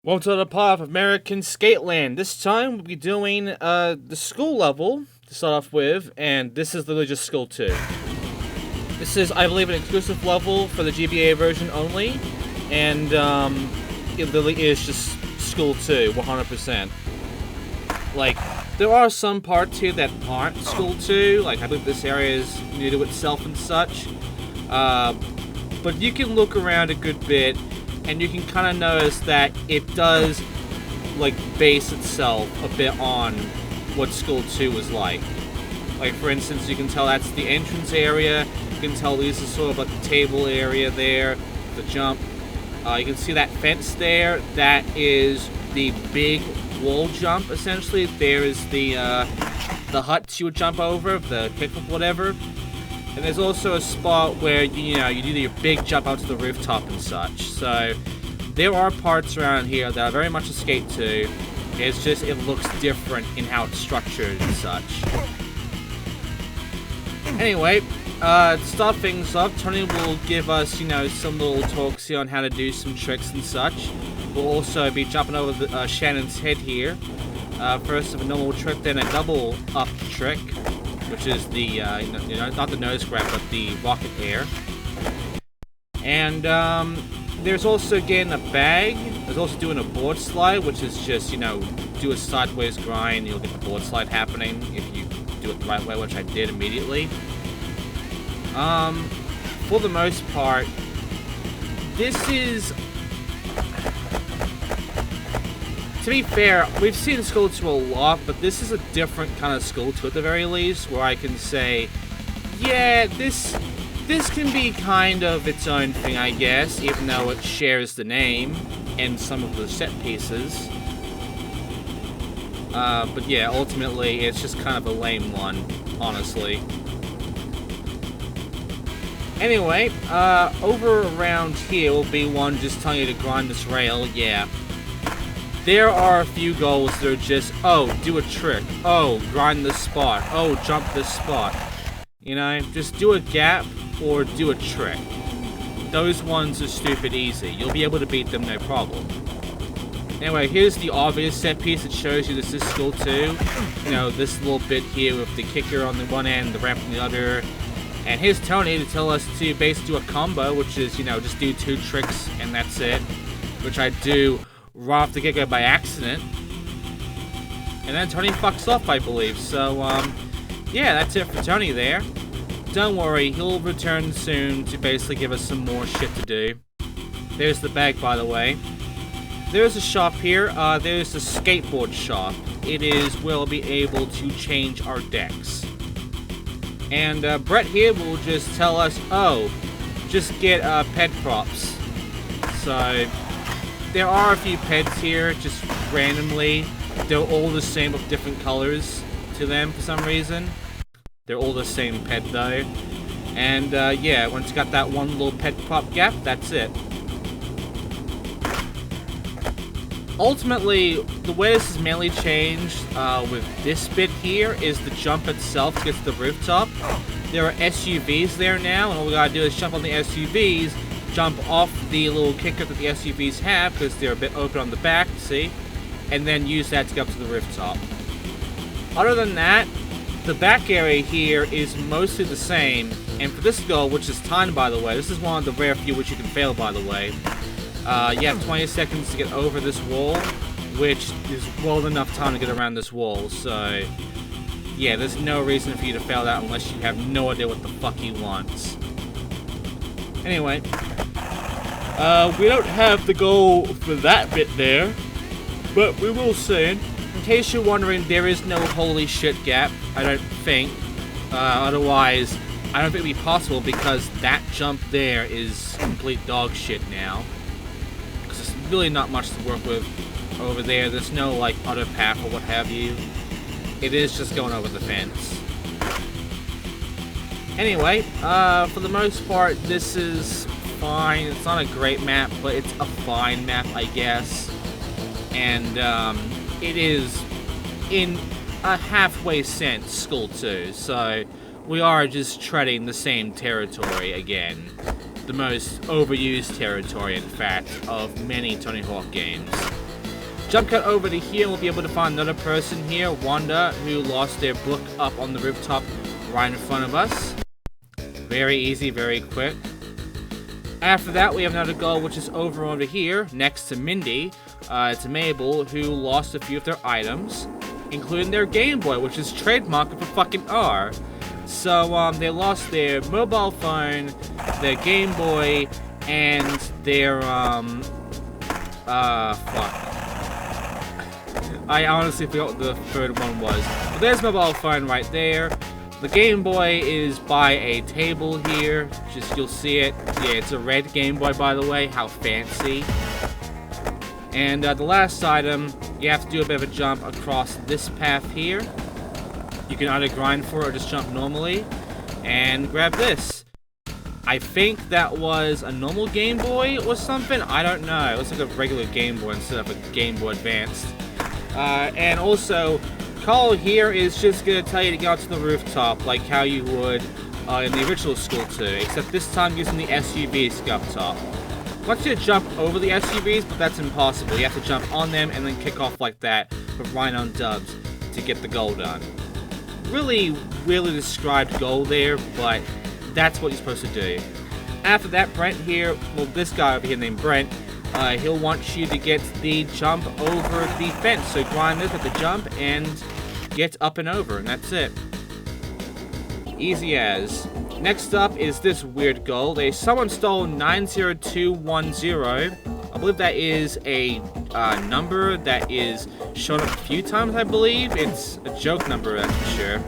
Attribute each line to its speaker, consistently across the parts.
Speaker 1: Welcome to the part of American Sk8land. This time we'll be doing the school level to start off with, and this is literally just School 2. This is, I believe, an exclusive level for the GBA version only, and it literally is just School 2, 100%. Like, there are some parts here that aren't School 2, like I believe this area is new to itself and such, but you can look around a good bit, and you can kind of notice that it does, like, base itself a bit on what School 2 was like. Like, for instance, you can tell that's the entrance area. You can tell this is sort of like the table area there, the jump. You can see that fence there. That is the big wall jump, essentially. There is the huts you would jump over, the kickflip, whatever. And there's also a spot where, you do your big jump out to the rooftop and such. So, there are parts around here that are very much a Skate 2. It's just, it looks different in how it's structured and such. Anyway, to start things off, Tony will give us, some little talks here on how to do some tricks and such. We'll also be jumping over Shannon's head here. First, a normal trick, then a double up trick, which is the, not the nose grab, but the rocket air. And, there's also getting a bag. There's also doing a board slide, which is just, do a sideways grind. You'll get the board slide happening if you do it the right way, which I did immediately. For the most part, this is... To be fair, we've seen School 2 a lot, but this is a different kind of School 2 at the very least, where I can say, yeah, this can be kind of its own thing, I guess, even though it shares the name and some of the set pieces. But yeah, ultimately, it's just kind of a lame one, honestly. Anyway, over around here will be one just telling you to grind this rail, yeah. There are a few goals that are just, oh, do a trick, oh, grind this spot, oh, jump this spot. Just do a gap or do a trick. Those ones are stupid easy. You'll be able to beat them no problem. Anyway, here's the obvious set piece that shows you this is School 2. This little bit here with the kicker on the one end, the ramp on the other. And here's Tony to tell us to basically do a combo, which is, just do 2 tricks and that's it. Which I do right off the get-go by accident. And then Tony fucks off, I believe. So, yeah, that's it for Tony there. Don't worry, he'll return soon to basically give us some more shit to do. There's the bag, by the way. There's a shop here. There's the skateboard shop. It is where we'll be able to change our decks. And Brett here will just tell us, oh, just get ped props. So, there are a few peds here, just randomly. They're all the same with different colors to them for some reason. They're all the same ped though. And yeah, once you got that one little ped prop gap, that's it. Ultimately, the way this is mainly changed with this bit here is the jump itself to get to the rooftop. There are SUVs there now, and all we gotta do is jump on the SUVs, jump off the little kicker that the SUVs have, because they're a bit open on the back, see? And then use that to get up to the rooftop. Other than that, the back area here is mostly the same, and for this goal, which is timed by the way, this is one of the rare few which you can fail by the way, you have 20 seconds to get over this wall, which is well enough time to get around this wall, so yeah, there's no reason for you to fail that unless you have no idea what the fuck he wants. Anyway, we don't have the goal for that bit there, but we will soon. In case you're wondering, there is no holy shit gap, I don't think. Otherwise, I don't think it would be possible because that jump there is complete dog shit now. Because there's really not much to work with over there. There's no, like, other path or what have you. It is just going over the fence. Anyway, for the most part, this is fine. It's not a great map, but it's a fine map, I guess. And, it is, in a halfway sense, School 2, so we are just treading the same territory again. The most overused territory, in fact, of many Tony Hawk games. Jump cut over to here, we'll be able to find another person here, Wanda, who lost their book up on the rooftop right in front of us. Very easy, very quick. After that, we have another goal, which is over here, next to Mindy. It's Mabel, who lost a few of their items, including their Game Boy, which is trademarked for fucking R. So, they lost their mobile phone, their Game Boy, and their, fuck. I honestly forgot what the third one was. But there's mobile phone right there. The Game Boy is by a table here. Just, you'll see it. Yeah, it's a red Game Boy, by the way. How fancy. And the last item, you have to do a bit of a jump across this path here. You can either grind for it or just jump normally. And grab this. I think that was a normal Game Boy or something. I don't know. It looks like a regular Game Boy instead of a Game Boy Advanced. And also, Carl here is just going to tell you to get out to the rooftop like how you would in the original School 2, except this time using the SUVs up top. I want you to jump over the SUVs, but that's impossible. You have to jump on them and then kick off like that with Rhino Dubs to get the goal done. Really described goal there, but that's what you're supposed to do. After that, Brent here, well, this guy over here named Brent, he'll want you to get the jump over the fence. So grind this at the jump and get up and over, and that's it. Easy as. Next up is this weird goal. Someone stole 90210. I believe that is a number that is shown up a few times, I believe. It's a joke number, that's for sure.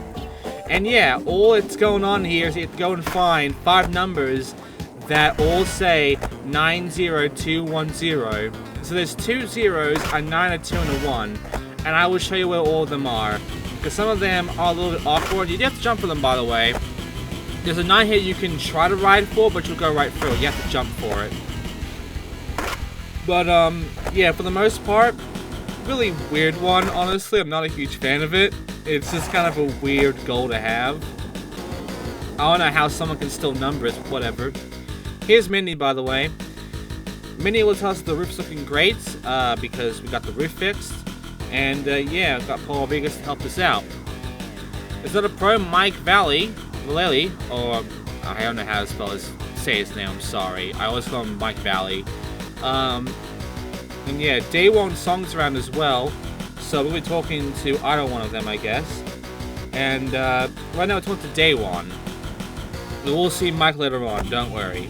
Speaker 1: And yeah, all that's going on here is you have to go and find 5 numbers that all say 90210. So there's 2 zeros, a 9, a 2, and a 1. And I will show you where all of them are. Because some of them are a little bit awkward. You do have to jump for them, by the way. There's a 9 here you can try to ride for, but you'll go right through. You have to jump for it. But, yeah, for the most part, really weird one, honestly. I'm not a huge fan of it. It's just kind of a weird goal to have. I don't know how someone can steal numbers, but whatever. Here's Mindy, by the way. Mindy will tell us the roof's looking great, because we got the roof fixed. And, yeah, got Paul Rodriguez to help us out. There's another pro, Mike Valley, or I don't know how to say his name, I'm sorry. I always call him Mike Valley. And yeah, Day One songs around as well. So we'll be talking to either one of them, I guess. And, right now we're talking to Day One. We will see Mike later on, don't worry.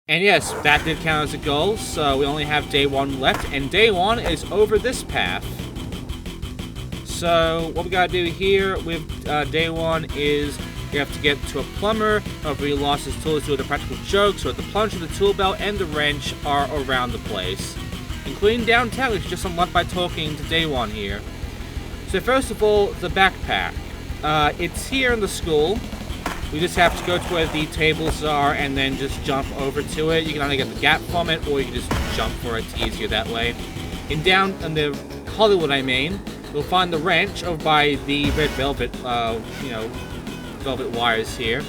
Speaker 1: And yes, that did count as a goal, so we only have Day One left, and Day One is over this path. So, what we gotta do here with Day One is we have to get to a plumber. However, he lost his tools due to practical jokes, so the plunger, the tool belt, and the wrench are around the place. Including downtown, which is just unlocked by talking to Day One here. So first of all, the backpack. It's here in the school. We just have to go to where the tables are and then just jump over to it. You can either get the gap from it, or you can just jump for it. It's easier that way. In the Hollywood, I mean, you'll find the wrench over by the red velvet, velvet wires here.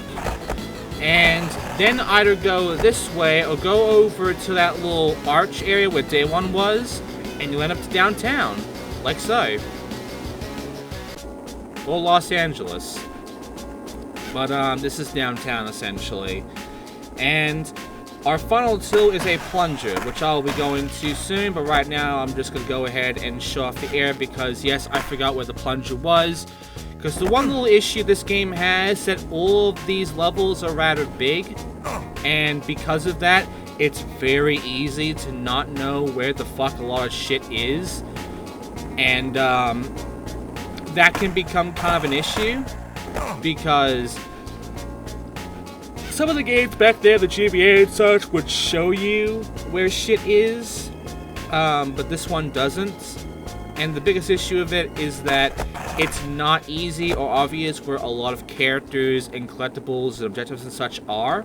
Speaker 1: And then either go this way or go over to that little arch area where Day One was, and you'll end up to downtown, like so. Or Los Angeles. But this is downtown, essentially. And our final tool is a plunger, which I'll be going to soon, but right now I'm just going to go ahead and show off the air because, yes, I forgot where the plunger was. Because the one little issue this game has is that all of these levels are rather big, and because of that, it's very easy to not know where the fuck a lot of shit is. And that can become kind of an issue. Because some of the games back there, the GBA and such, would show you where shit is, but this one doesn't. And the biggest issue of it is that it's not easy or obvious where a lot of characters and collectibles and objectives and such are.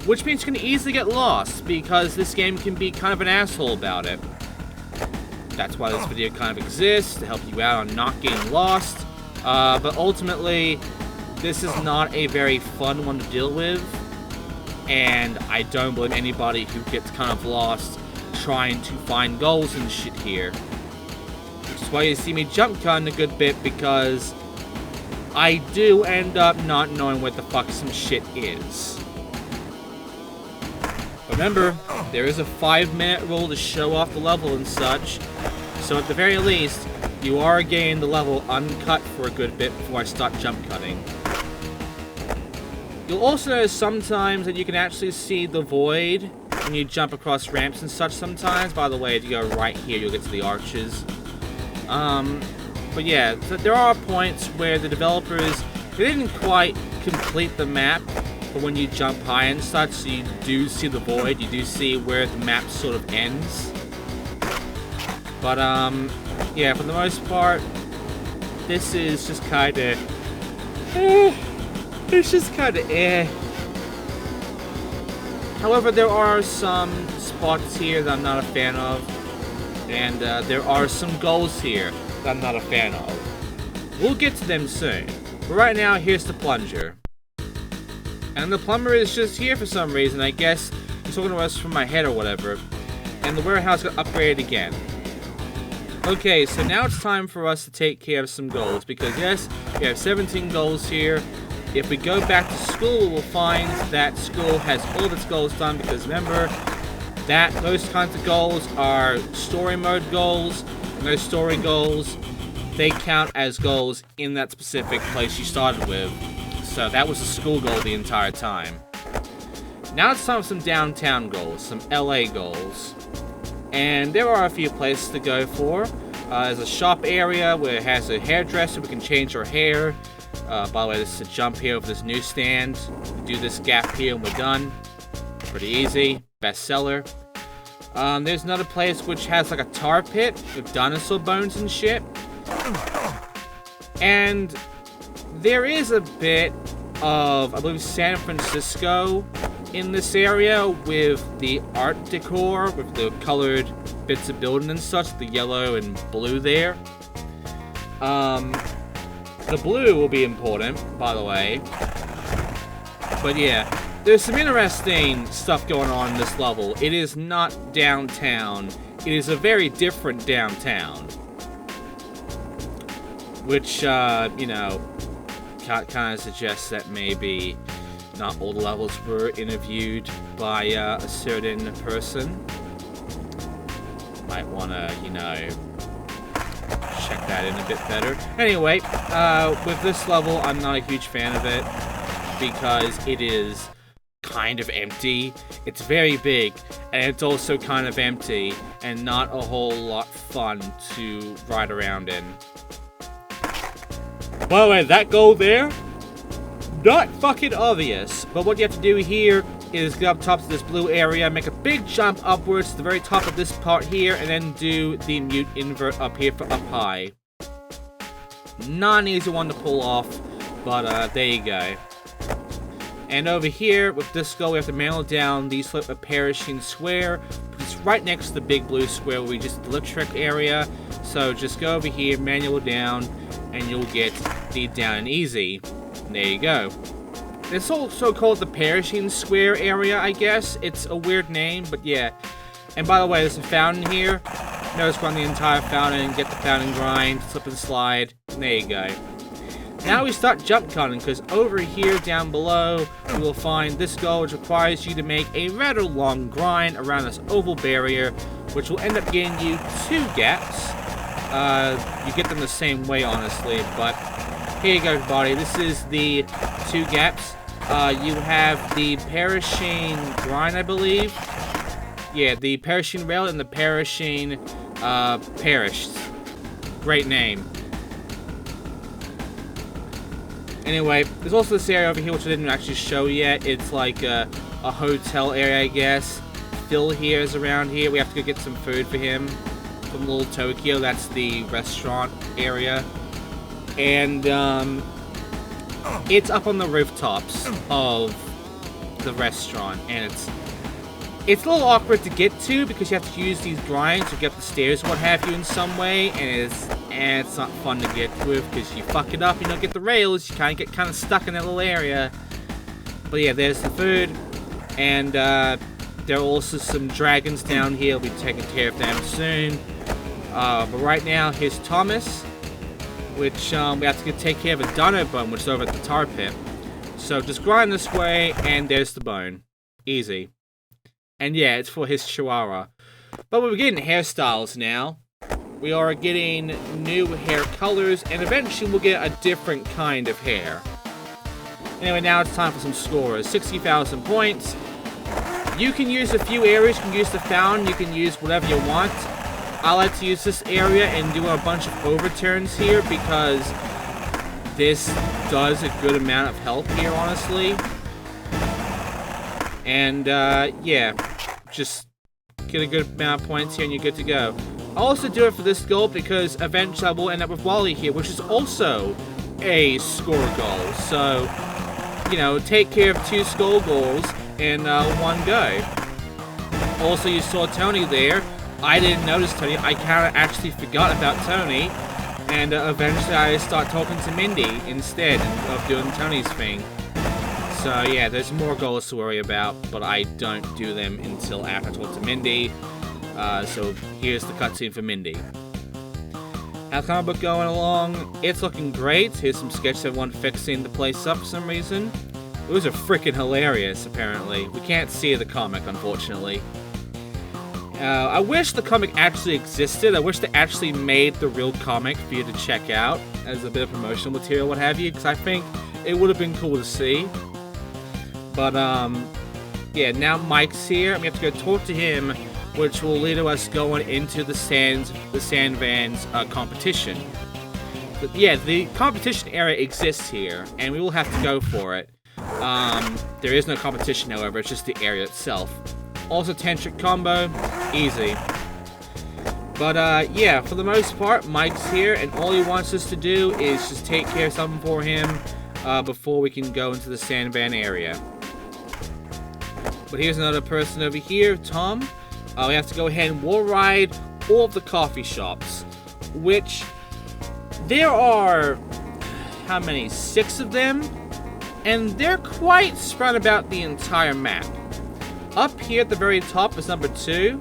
Speaker 1: Which means you can easily get lost, because this game can be kind of an asshole about it. That's why this video kind of exists, to help you out on not getting lost. But ultimately, this is not a very fun one to deal with, and I don't blame anybody who gets kind of lost trying to find goals and shit here. Which is why you see me jump cutting a good bit, because I do end up not knowing what the fuck some shit is. Remember, there is a 5-minute rule to show off the level and such, so at the very least, you are getting the level uncut for a good bit before I start jump cutting. You'll also notice sometimes that you can actually see the void when you jump across ramps and such sometimes. By the way, if you go right here, you'll get to the arches. But yeah, so there are points where the developers, they didn't quite complete the map for when you jump high and such, so you do see the void, you do see where the map sort of ends. But, yeah, for the most part, this is just kinda... it's just kinda However, there are some spots here that I'm not a fan of, and there are some goals here that I'm not a fan of. We'll get to them soon, but right now, here's the plunger. And the plumber is just here for some reason. I guess he's talking to us from my head or whatever. And the warehouse got upgraded again. Okay, so now it's time for us to take care of some goals, because yes, we have 17 goals here. If we go back to school, we'll find that school has all of its goals done, because remember that those kinds of goals are story mode goals, and those story goals, they count as goals in that specific place you started with. So that was a school goal the entire time. Now it's time for some downtown goals, some LA goals. And there are a few places to go for. There's a shop area where it has a hairdresser, we can change our hair. By the way, this is a jump here over this newsstand. We do this gap here and we're done. Pretty easy. Bestseller. There's another place which has like a tar pit with dinosaur bones and shit. And there is a bit of, I believe, San Francisco in this area with the art decor, with the colored bits of building and such, the yellow and blue there. The blue will be important, by the way. But yeah, there's some interesting stuff going on in this level. It is not downtown. It is a very different downtown. Which, you know, kind of suggests that maybe not all the levels were interviewed by a certain person. Might want to, you know, check that in a bit better. Anyway, with this level, I'm not a huge fan of it because it is kind of empty. It's very big, and it's also kind of empty, and not a whole lot fun to ride around in. By the way, that goal there, not fucking obvious, but what you have to do here is get up top to this blue area, make a big jump upwards to the very top of this part here, and then do the mute invert up here for up high. Not an easy one to pull off, but there you go. And over here, with this goal, we have to manual down the slip of perishing square. It's right next to the big blue square where we just the trick area. So just go over here, manual down, and you'll get the down and easy. And there you go. It's also called the perishing square area, I guess. It's a weird name, but yeah. And by the way, there's a fountain here. Notice run the entire fountain, get the fountain grind, slip and slide, and there you go. Now we start jump cutting, because over here down below, you will find this goal, which requires you to make a rather long grind around this oval barrier, which will end up getting you 2 gaps. You get them the same way, honestly, but here you go, everybody. This is the 2 gaps. You have the perishing grind, I believe. Yeah, the perishing rail and the perishing perished. Great name. Anyway, there's also this area over here which I didn't actually show yet. It's like a hotel area, I guess. Phil here is around here. We have to go get some food for him from Little Tokyo. That's the restaurant area. And it's up on the rooftops of the restaurant, and it's a little awkward to get to because you have to use these grinds to get up the stairs, what have you, in some way, and it's not fun to get with because you fuck it up, you don't get the rails, you kind of get stuck in that little area. But yeah, there's the food, and There are also some dragons down here. We'll be taking care of them soon. But right now, here's Thomas, which we have to take care of a dino bone, which is over at the tar pit. So just grind this way, and there's the bone. Easy. And yeah, it's for his chihuahua. But we're getting hairstyles now. We are getting new hair colors, and eventually we'll get a different kind of hair. Anyway, now it's time for some scores. 60,000 points. You can use a few areas. You can use the fountain. You can use whatever you want. I like to use this area and do a bunch of overturns here because this does a good amount of help here, honestly. And, yeah, just get a good amount of points here and you're good to go. I'll also do it for this goal because eventually I will end up with Wally here, which is also a score goal. So, you know, take care of 2 score goals in one go. Also, you saw Tony there. I didn't notice Tony. I kind of actually forgot about Tony. And eventually I start talking to Mindy instead of doing Tony's thing. So yeah, there's more goals to worry about, but I don't do them until after I talk to Mindy. So here's the cutscene for Mindy. How's the comic book going along? It's looking great. Here's some sketches of one fixing the place up for some reason. Those are freaking hilarious, apparently. We can't see the comic, unfortunately. I wish the comic actually existed. I wish they actually made the real comic for you to check out as a bit of promotional material, what have you, because I think it would have been cool to see. But, yeah, now Mike's here, and we have to go talk to him, which will lead to us going into the Sandvans competition. But, yeah, the competition area exists here, and we will have to go for it. There is no competition, however, it's just the area itself. Also, tantric combo, easy. But, yeah, for the most part, Mike's here, and all he wants us to do is just take care of something for him before we can go into the Sandvan area. But here's another person over here, Tom. We have to go ahead and wall ride all of the coffee shops, which there are, how many, 6 of them? And they're quite spread about the entire map. Up here at the very top is number 2.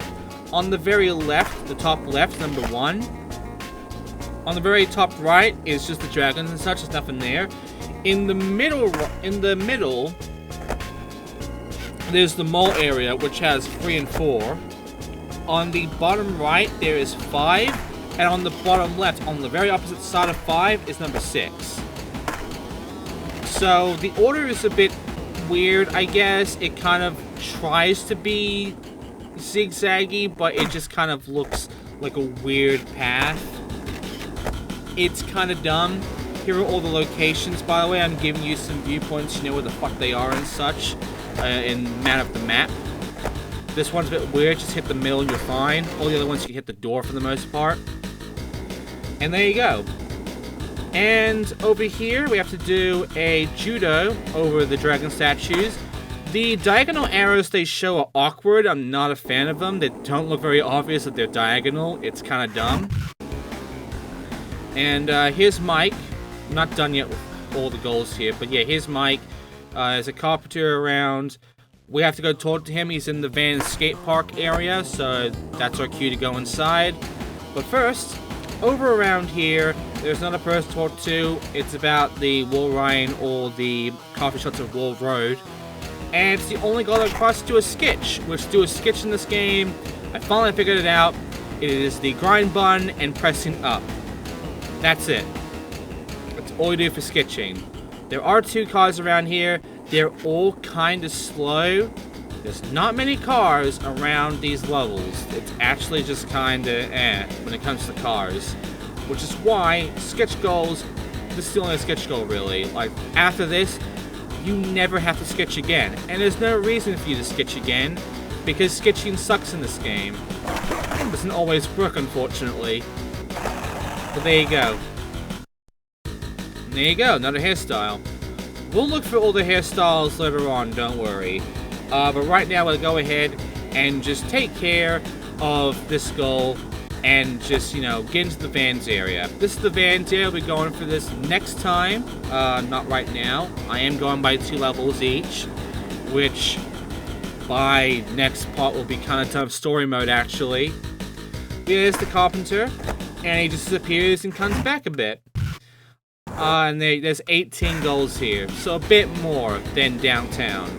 Speaker 1: On the very left, the top left, number 1. On the very top right is just the dragons and such, there's nothing there. In the middle, there's the mall area, which has 3 and 4. On the bottom right, there is 5. And on the bottom left, on the very opposite side of 5, is number 6. So, the order is a bit weird, I guess. It kind of tries to be zigzaggy, but it just kind of looks like a weird path. It's kind of dumb. Here are all the locations, by the way. I'm giving you some viewpoints, you know where the fuck they are and such, in the map. This one's a bit weird, just hit the middle and you're fine. All the other ones you can hit the door for the most part. And there you go. And over here, we have to do a judo over the dragon statues. The diagonal arrows they show are awkward. I'm not a fan of them. They don't look very obvious that they're diagonal. It's kind of dumb. And here's Mike. I'm not done yet with all the goals here, but yeah, here's Mike. There's a carpenter around. We have to go talk to him. He's in the Van skate park area, so that's our cue to go inside. But first, over around here, there's another person to talk to. It's about the Wall Ryan or the coffee shops of Wall Road. And it's the only goal that requires to do a sketch. Which to do a sketch in this game, I finally figured it out. It is the grind button and pressing up. That's it. That's all you do for sketching. There are 2 cars around here. They're all kind of slow. There's not many cars around these levels. It's actually just kind of when it comes to cars. Which is why sketch goals, this is the only sketch goal really. Like, after this, you never have to sketch again. And there's no reason for you to sketch again, because sketching sucks in this game. It doesn't always work, unfortunately. But there you go. And there you go, another hairstyle. We'll look for all the hairstyles later on, don't worry. But right now, we'll go ahead and just take care of this goal and just, you know, get into the Vans area. This is the Vans area. We'll be going for this next time. Not right now. I am going by 2 levels each, which by next part will be kind of tough story mode, actually. There's the carpenter, and he just disappears and comes back a bit. And there's 18 goals here, so a bit more than downtown.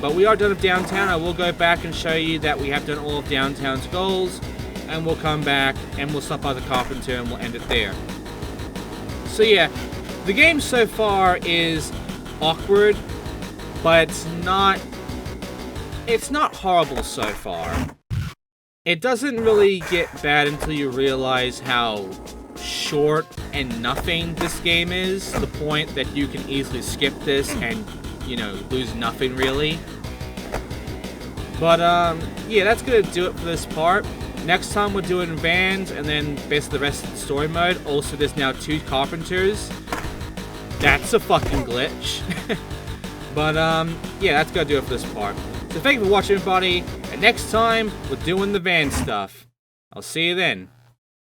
Speaker 1: But we are done with downtown. I will go back and show you that we have done all of downtown's goals, and we'll come back and we'll stop by the carpenter and we'll end it there. So yeah, the game so far is awkward, but it's not horrible so far. It doesn't really get bad until you realize how short and nothing this game is, to the point that you can easily skip this and, you know, lose nothing really. But yeah, that's gonna do it for this part. Next time we're doing vans and then basically the rest of the story mode. Also, there's now 2 carpenters. That's a fucking glitch. But yeah, that's gonna do it for this part. So thank you for watching, everybody, and next time we're doing the van stuff. I'll see you then.